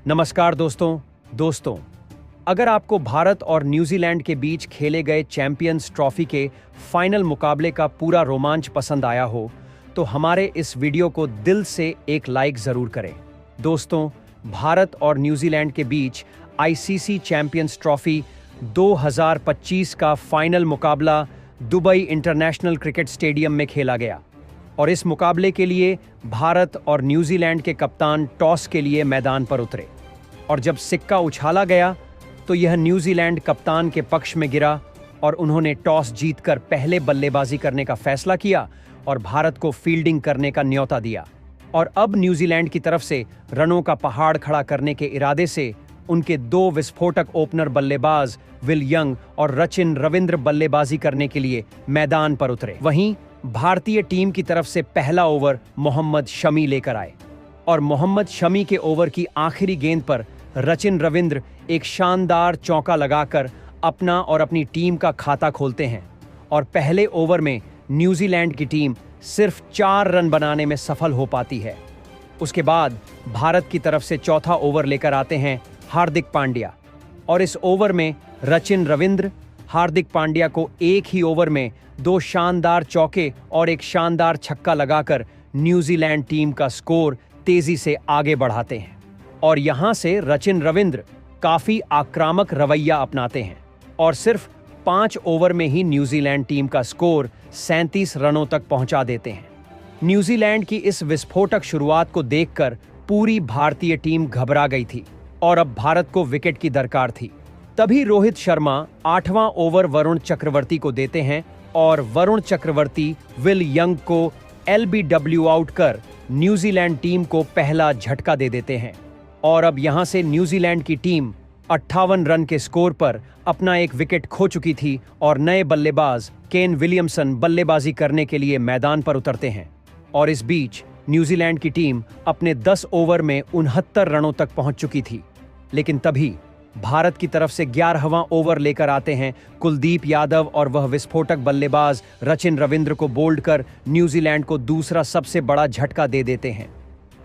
नमस्कार दोस्तों, अगर आपको भारत और न्यूजीलैंड के बीच खेले गए चैंपियंस ट्रॉफी के फाइनल मुकाबले का पूरा रोमांच पसंद आया हो तो हमारे इस वीडियो को दिल से एक लाइक जरूर करें। दोस्तों, भारत और न्यूजीलैंड के बीच आईसीसी चैंपियंस ट्रॉफी 2025 का फाइनल मुकाबला दुबई इंटरनेशनल क्रिकेट स्टेडियम में खेला गया और इस मुकाबले के लिए भारत और न्यूजीलैंड के कप्तान टॉस के लिए मैदान पर उतरे और जब सिक्का उछाला गया तो यह न्यूजीलैंड कप्तान के पक्ष में गिरा और उन्होंने टॉस जीतकर पहले बल्लेबाजी करने का फैसला किया और भारत को फील्डिंग करने का न्योता दिया। और अब न्यूजीलैंड की तरफ से रनों का पहाड़ खड़ा करने के इरादे से उनके दो विस्फोटक ओपनर बल्लेबाज विल यंग और रचिन रविंद्र बल्लेबाजी करने के लिए मैदान पर उतरे। वहीं भारतीय टीम की तरफ से पहला ओवर मोहम्मद शमी लेकर आए और मोहम्मद शमी के ओवर की आखिरी गेंद पर रचिन रविंद्र एक शानदार चौका लगाकर अपना और अपनी टीम का खाता खोलते हैं और पहले ओवर में न्यूजीलैंड की टीम सिर्फ 4 रन बनाने में सफल हो पाती है। उसके बाद भारत की तरफ से चौथा ओवर लेकर आते हैं हार्दिक पांड्या और इस ओवर में रचिन रविंद्र हार्दिक पांड्या को एक ही ओवर में 2 शानदार चौके और एक शानदार छक्का लगाकर न्यूजीलैंड टीम का स्कोर तेजी से आगे बढ़ाते हैं और यहां से रचिन रविंद्र काफी आक्रामक रवैया अपनाते हैं और सिर्फ 5 ओवर में ही न्यूजीलैंड टीम का स्कोर 37 रनों तक पहुंचा देते हैं। न्यूजीलैंड की इस विस्फोटक शुरुआत को देखकर पूरी भारतीय टीम घबरा गई थी और अब भारत को विकेट की दरकार थी। तभी रोहित शर्मा 8वां ओवर वरुण चक्रवर्ती को देते हैं और वरुण चक्रवर्ती विल यंग को एलबीडब्ल्यू आउट कर न्यूजीलैंड टीम को पहला झटका दे देते हैं और अब यहां से न्यूजीलैंड की टीम 58 रन के स्कोर पर अपना एक विकेट खो चुकी थी और नए बल्लेबाज केन विलियमसन बल्लेबाजी करने के लिए मैदान पर उतरते हैं और इस बीच न्यूजीलैंड की टीम अपने 10 ओवर में 69 रनों तक पहुंच चुकी थी। लेकिन तभी भारत की तरफ से 11वां ओवर लेकर आते हैं कुलदीप यादव और वह विस्फोटक बल्लेबाज रचिन रविंद्र को बोल्ड कर न्यूजीलैंड को दूसरा सबसे बड़ा झटका दे देते हैं।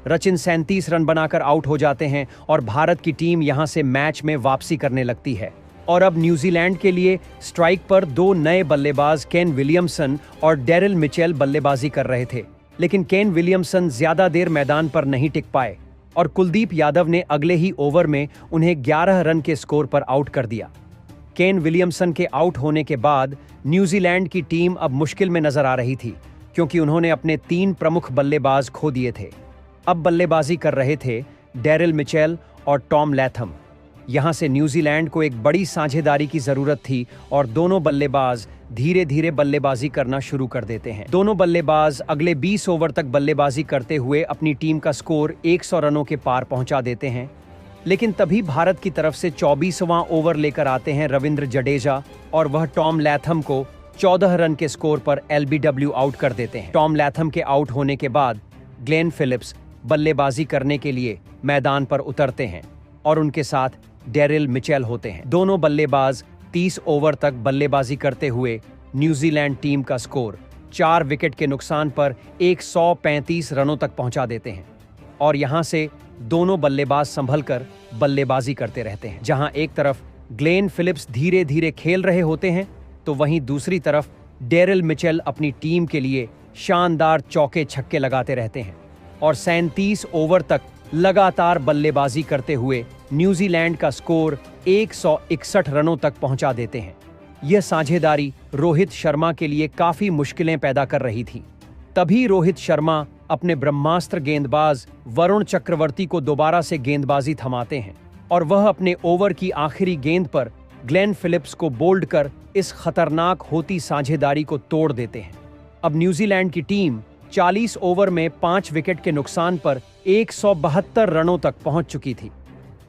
रचिन 37 रन बनाकर आउट हो जाते हैं और भारत की टीम यहां से मैच में वापसी करने लगती है और अब न्यूजीलैंड के लिए स्ट्राइक पर 2 नए बल्लेबाज केन विलियमसन और डेरिल मिचेल बल्लेबाजी कर रहे थे। लेकिन केन विलियमसन ज्यादा देर मैदान पर नहीं टिक पाए और कुलदीप यादव ने अगले ही ओवर में उन्हें 11 रन के स्कोर पर आउट कर दिया। केन विलियमसन के आउट होने के बाद न्यूजीलैंड की टीम अब मुश्किल में नजर आ रही थी क्योंकि उन्होंने अपने 3 प्रमुख बल्लेबाज खो दिए थे। अब बल्लेबाजी कर रहे थे डेरिल मिचेल और टॉम लैथम। यहां से न्यूजीलैंड को एक बड़ी साझेदारी की जरूरत थी और दोनों बल्लेबाज धीरे धीरे बल्लेबाजी करना शुरू कर देते हैं। दोनों बल्लेबाज अगले 20 ओवर तक बल्लेबाजी करते हुए अपनी टीम का स्कोर 100 रनों के पार पहुंचा देते हैं। लेकिन तभी भारत की तरफ से 24वां ओवर लेकर आते हैं रविंद्र जडेजा और वह टॉम लैथम को 14 रन के स्कोर पर एलबीडब्ल्यू आउट कर देते हैं। टॉम लैथम के आउट होने के बाद ग्लेन फिलिप्स बल्लेबाजी करने के लिए मैदान पर उतरते हैं और उनके साथ डेरिल मिचेल होते हैं। दोनों बल्लेबाज 30 ओवर तक बल्लेबाजी करते हुए न्यूजीलैंड टीम का स्कोर 4 विकेट के नुकसान पर 135 रनों तक पहुंचा देते हैं और यहां से दोनों बल्लेबाज संभलकर बल्लेबाजी करते रहते हैं। जहां एक तरफ ग्लेन फिलिप्स धीरे धीरे खेल रहे होते हैं तो वहीं दूसरी तरफ डेरिल मिचेल अपनी टीम के लिए शानदार चौके छक्के लगाते रहते हैं और 37 ओवर तक लगातार बल्लेबाजी करते हुए न्यूजीलैंड का स्कोर 161 रनों तक पहुंचा देते हैं। यह साझेदारी रोहित शर्मा के लिए काफी मुश्किलें पैदा कर रही थी। तभी रोहित शर्मा अपने ब्रह्मास्त्र गेंदबाज वरुण चक्रवर्ती को दोबारा से गेंदबाजी थमाते हैं और वह अपने ओवर की आखिरी गेंद पर ग्लेन फिलिप्स को बोल्ड कर इस खतरनाक होती साझेदारी को तोड़ देते हैं। अब न्यूजीलैंड की टीम 40 ओवर में 5 विकेट के नुकसान पर 172 रनों तक पहुंच चुकी थी।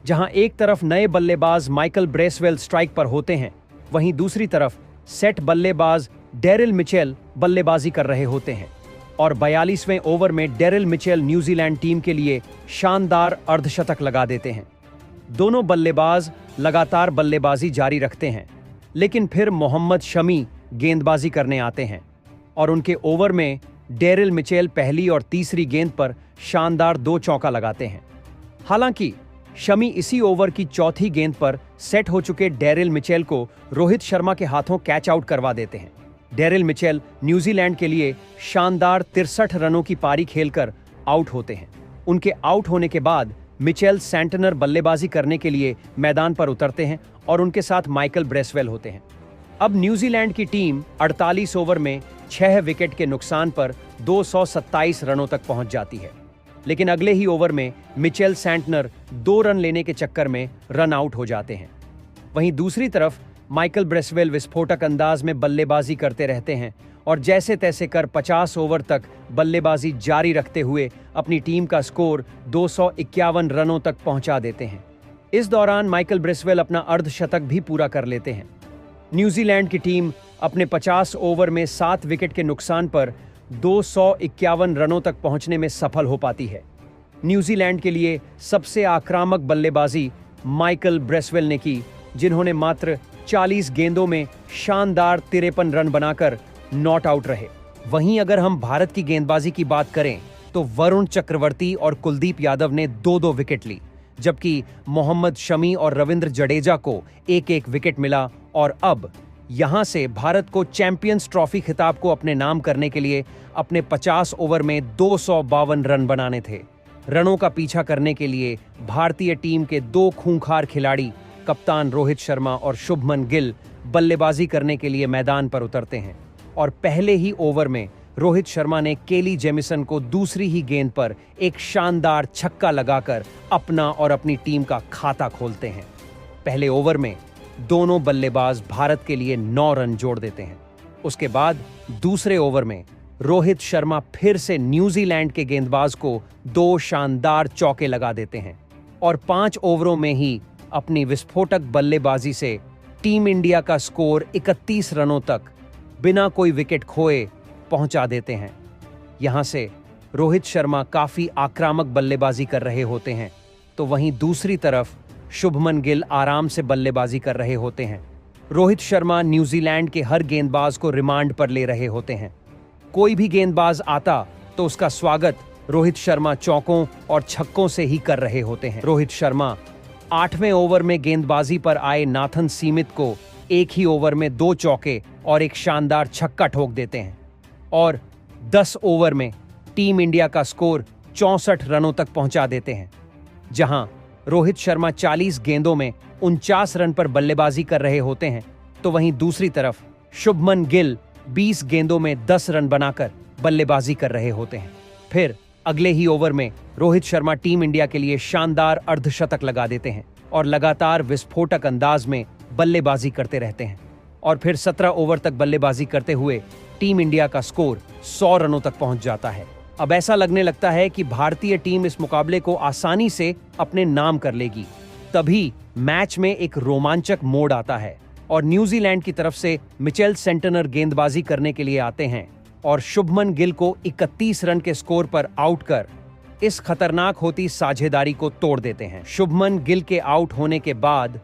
जहां एक तरफ नए बल्लेबाज माइकल ब्रेसवेल स्ट्राइक पर होते हैं, वहीं दूसरी तरफ सेट बल्लेबाज डेरिल मिचेल बल्लेबाजी कर रहे होते हैं और 42वें ओवर में डेरिल मिचेल न्यूजीलैंड टीम के लिए शानदार अर्धशतक लगा देते हैं। दोनों बल्लेबाज लगातार बल्लेबाजी जारी रखते हैं, लेकिन फिर मोहम्मद शमी गेंदबाजी करने आते हैं और उनके ओवर में डेरिल मिचेल पहली और तीसरी गेंद पर शानदार 2 चौका लगाते हैं। हालांकि शमी इसी ओवर की चौथी गेंद पर सेट हो चुके डेरिल मिचेल को रोहित शर्मा के हाथों कैच आउट करवा देते हैं। डेरिल मिचेल न्यूजीलैंड के लिए शानदार 63 रनों की पारी खेलकर आउट होते हैं। उनके आउट होने के बाद मिचेल सेंटनर बल्लेबाजी करने के लिए मैदान पर उतरते हैं और उनके साथ माइकल ब्रेसवेल होते हैं। अब न्यूजीलैंड की टीम 48 ओवर में 6 विकेट के नुकसान पर 227 रनों तक पहुंच जाती है। लेकिन अगले ही ओवर में मिचेल सेंटनर 2 रन लेने के चक्कर में रन आउट हो जाते हैं। वहीं दूसरी तरफ माइकल ब्रेसवेल विस्फोटक अंदाज में बल्लेबाजी करते रहते हैं और जैसे तैसे कर 50 ओवर तक बल्लेबाजी जारी रखते हुए अपनी टीम का स्कोर 251 रनों तक पहुंचा देते हैं। इस दौरान माइकल ब्रेसवेल अपना अर्धशतक भी पूरा कर लेते हैं। न्यूजीलैंड की टीम अपने 50 ओवर में 7 विकेट के नुकसान पर 251 रनों तक पहुंचने में सफल हो पाती है। न्यूजीलैंड के लिए सबसे आक्रामक बल्लेबाजी माइकल ब्रेसवेल ने की, जिन्होंने मात्र 40 गेंदों में शानदार 53 रन बनाकर नॉट आउट रहे। वहीं अगर हम भारत की गेंदबाजी की बात करें तो वरुण चक्रवर्ती और कुलदीप यादव ने 2-2 विकेट ली, जबकि मोहम्मद शमी और रविंद्र जडेजा को 1-1 विकेट मिला। और अब यहां से भारत को चैंपियंस ट्रॉफी खिताब को अपने नाम करने के लिए अपने 50 ओवर में 252 रन बनाने थे। रनों का पीछा करने के लिए भारतीय टीम के 2 खूंखार खिलाड़ी कप्तान रोहित शर्मा और शुभमन गिल बल्लेबाजी करने के लिए मैदान पर उतरते हैं और पहले ही ओवर में रोहित शर्मा ने केली जेमिसन को दूसरी ही गेंद पर एक शानदार छक्का लगाकर अपना और अपनी टीम का खाता खोलते हैं। पहले ओवर में दोनों बल्लेबाज भारत के लिए 9 रन जोड़ देते हैं। उसके बाद दूसरे ओवर में रोहित शर्मा फिर से न्यूजीलैंड के गेंदबाज को 2 शानदार चौके लगा देते हैं और 5 ओवरों में ही अपनी विस्फोटक बल्लेबाजी से टीम इंडिया का स्कोर 31 रनों तक बिना कोई विकेट खोए पहुंचा देते हैं। यहां से रोहित शर्मा काफी आक्रामक बल्लेबाजी कर रहे होते हैं, तो वहीं दूसरी तरफ शुभमन गिल आराम से बल्लेबाजी कर रहे होते हैं। रोहित शर्मा न्यूजीलैंड के हर गेंदबाज को रिमांड पर ले रहे होते हैं। कोई भी गेंदबाज आता तो उसका स्वागत रोहित शर्मा चौकों और छक्कों से ही कर रहे होते हैं। रोहित शर्मा 8वें ओवर में गेंदबाजी पर आए नाथन सीमित को एक ही ओवर में 2 चौके और एक शानदार छक्का ठोक देते हैं और 10 ओवर में टीम इंडिया का स्कोर 64 रनों तक पहुंचा देते हैं। जहां रोहित शर्मा 40 गेंदों में 49 रन पर बल्लेबाजी कर रहे होते हैं, तो वहीं दूसरी तरफ शुभमन गिल 20 गेंदों में 10 रन बनाकर बल्लेबाजी कर रहे होते हैं। फिर अगले ही ओवर में रोहित शर्मा टीम इंडिया के लिए शानदार अर्धशतक लगा देते हैं और लगातार विस्फोटक अंदाज में बल्लेबाजी करते रहते हैं और फिर 17 ओवर तक बल्लेबाजी करते हुए टीम इंडिया का स्कोर 100 रनों तक पहुंच जाता है। अब ऐसा लगने लगता है कि भारतीय टीम इस मुकाबले को आसानी से अपने नाम कर लेगी। तभी मैच में एक रोमांचक मोड़ आता है और न्यूजीलैंड की तरफ से मिचेल सेंटनर गेंदबाजी करने के लिए आते हैं और शुभमन गिल को 31 रन के स्कोर पर आउट कर इस खतरनाक होती साझेदारी को तोड़ देते हैं। शुभमन गिल के आउट होने के बाद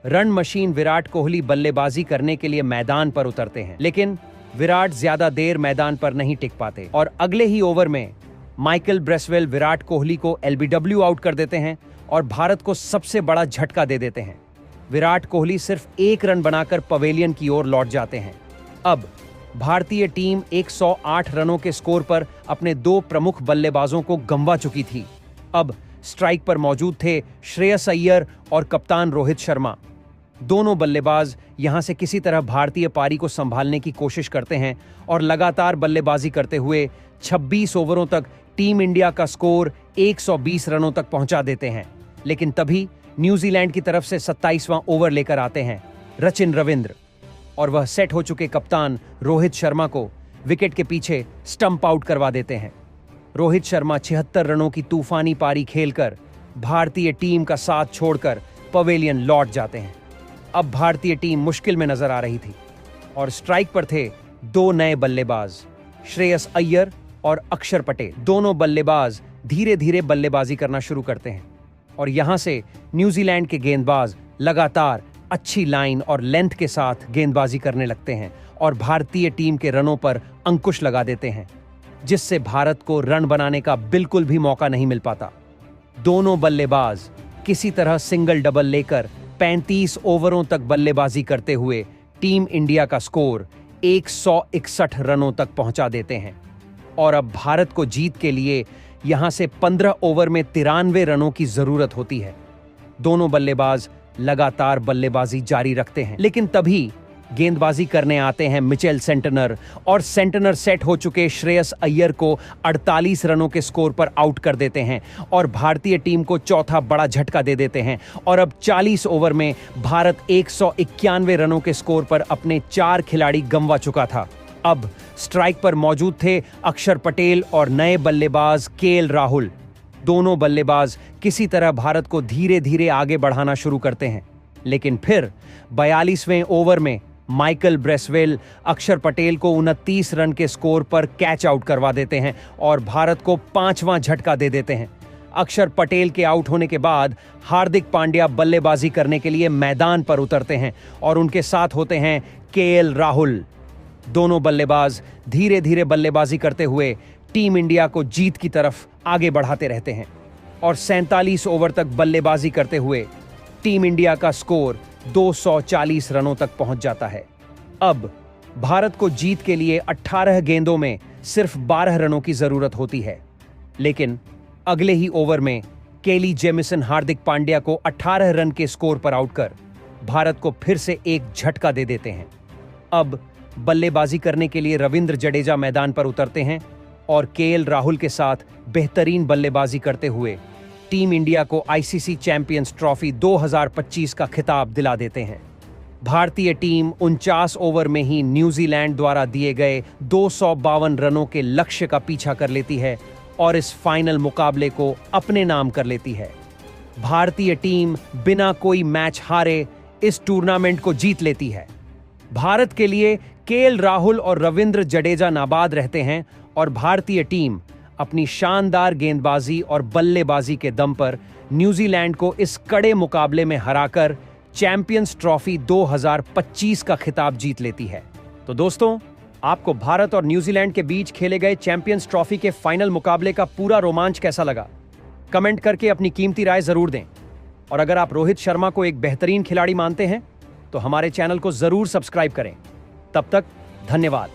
रन मशीन विराट कोहली बल्लेबाजी करने के लिए मैदान पर उतरते हैं, लेकिन विराट ज्यादा देर मैदान पर नहीं टिक पाते और अगले ही ओवर में माइकल ब्रेसवेल विराट कोहली को एलबीडब्ल्यू आउट कर देते हैं और भारत को सबसे बड़ा झटका दे देते हैं। विराट कोहली सिर्फ 1 रन बनाकर पवेलियन की ओर लौट जाते हैं। अब भारतीय टीम 108 रनों के स्कोर पर अपने 2 प्रमुख बल्लेबाजों को गंवा चुकी थी। अब स्ट्राइक पर मौजूद थे श्रेयस अय्यर और कप्तान रोहित शर्मा। दोनों बल्लेबाज यहां से किसी तरह भारतीय पारी को संभालने की कोशिश करते हैं और लगातार बल्लेबाजी करते हुए 26 ओवरों तक टीम इंडिया का स्कोर 120 रनों तक पहुंचा देते हैं। लेकिन तभी न्यूजीलैंड की तरफ से 27वां ओवर लेकर आते हैं रचिन रविंद्र और वह सेट हो चुके कप्तान रोहित शर्मा को विकेट के पीछे स्टंप आउट करवा देते हैं। रोहित शर्मा 76 रनों की तूफानी पारी खेलकर भारतीय टीम का साथ छोड़कर पवेलियन लौट जाते हैं। अब भारतीय टीम मुश्किल में नजर आ रही थी और स्ट्राइक पर थे 2 नए बल्लेबाज श्रेयस अय्यर और अक्षर पटेल। दोनों बल्लेबाज धीरे धीरे बल्लेबाजी करना शुरू करते हैं और यहां से न्यूजीलैंड के गेंदबाज लगातार अच्छी लाइन और लेंथ के साथ गेंदबाजी करने लगते हैं और भारतीय टीम के रनों पर अंकुश लगा देते हैं, जिससे भारत को रन बनाने का बिल्कुल भी मौका नहीं मिल पाता। दोनों बल्लेबाज किसी तरह सिंगल डबल लेकर 35 ओवरों तक बल्लेबाजी करते हुए टीम इंडिया का स्कोर 161 रनों तक पहुंचा देते हैं और अब भारत को जीत के लिए यहां से 15 ओवर में 93 रनों की जरूरत होती है। दोनों बल्लेबाज लगातार बल्लेबाजी जारी रखते हैं, लेकिन तभी गेंदबाजी करने आते हैं मिचेल सेंटनर और सेंटनर सेट हो चुके श्रेयस अय्यर को 48 रनों के स्कोर पर आउट कर देते हैं और भारतीय टीम को चौथा बड़ा झटका दे देते हैं और अब 40 ओवर में भारत 191 रनों के स्कोर पर अपने 4 खिलाड़ी गंवा चुका था। अब स्ट्राइक पर मौजूद थे अक्षर पटेल और नए बल्लेबाज केएल राहुल। दोनों बल्लेबाज किसी तरह भारत को धीरे धीरे आगे बढ़ाना शुरू करते हैं, लेकिन फिर 42वें ओवर में माइकल ब्रेसवेल अक्षर पटेल को 29 रन के स्कोर पर कैच आउट करवा देते हैं और भारत को 5वां झटका दे देते हैं। अक्षर पटेल के आउट होने के बाद हार्दिक पांड्या बल्लेबाजी करने के लिए मैदान पर उतरते हैं और उनके साथ होते हैं केएल राहुल। दोनों बल्लेबाज धीरे धीरे बल्लेबाजी करते हुए टीम इंडिया को जीत की तरफ आगे बढ़ाते रहते हैं और 47 ओवर तक बल्लेबाजी करते हुए टीम इंडिया का स्कोर 240 रनों तक पहुंच जाता है। अब भारत को जीत के लिए 18 गेंदों में सिर्फ 12 रनों की जरूरत होती है, लेकिन अगले ही ओवर में केली जेमिसन हार्दिक पांड्या को 18 रन के स्कोर पर आउट कर भारत को फिर से एक झटका दे देते हैं। अब बल्लेबाजी करने के लिए रविंद्र जडेजा मैदान पर उतरते हैं और केएल राहुल के साथ बेहतरीन बल्लेबाजी करते हुए टीम इंडिया को आईसीसी चैंपियंस ट्रॉफी 2025 का खिताब दिला देते हैं। भारतीय टीम 49 ओवर में ही न्यूजीलैंड द्वारा दिए गए 252 रनों के लक्ष्य का पीछा कर लेती है और इस फाइनल मुकाबले को अपने नाम कर लेती है। भारतीय टीम बिना कोई मैच हारे इस टूर्नामेंट को जीत लेती है। भारत के लिए केएल राहुल और रविंद्र जडेजा नाबाद रहते हैं और भारतीय टीम अपनी शानदार गेंदबाजी और बल्लेबाजी के दम पर न्यूजीलैंड को इस कड़े मुकाबले में हराकर चैंपियंस ट्रॉफी 2025 का खिताब जीत लेती है। तो दोस्तों, आपको भारत और न्यूजीलैंड के बीच खेले गए चैंपियंस ट्रॉफी के फाइनल मुकाबले का पूरा रोमांच कैसा लगा? कमेंट करके अपनी कीमती राय जरूर दें। और अगर आप रोहित शर्मा को एक बेहतरीन खिलाड़ी मानते हैं तो हमारे चैनल को जरूर सब्सक्राइब करें। तब तक धन्यवाद।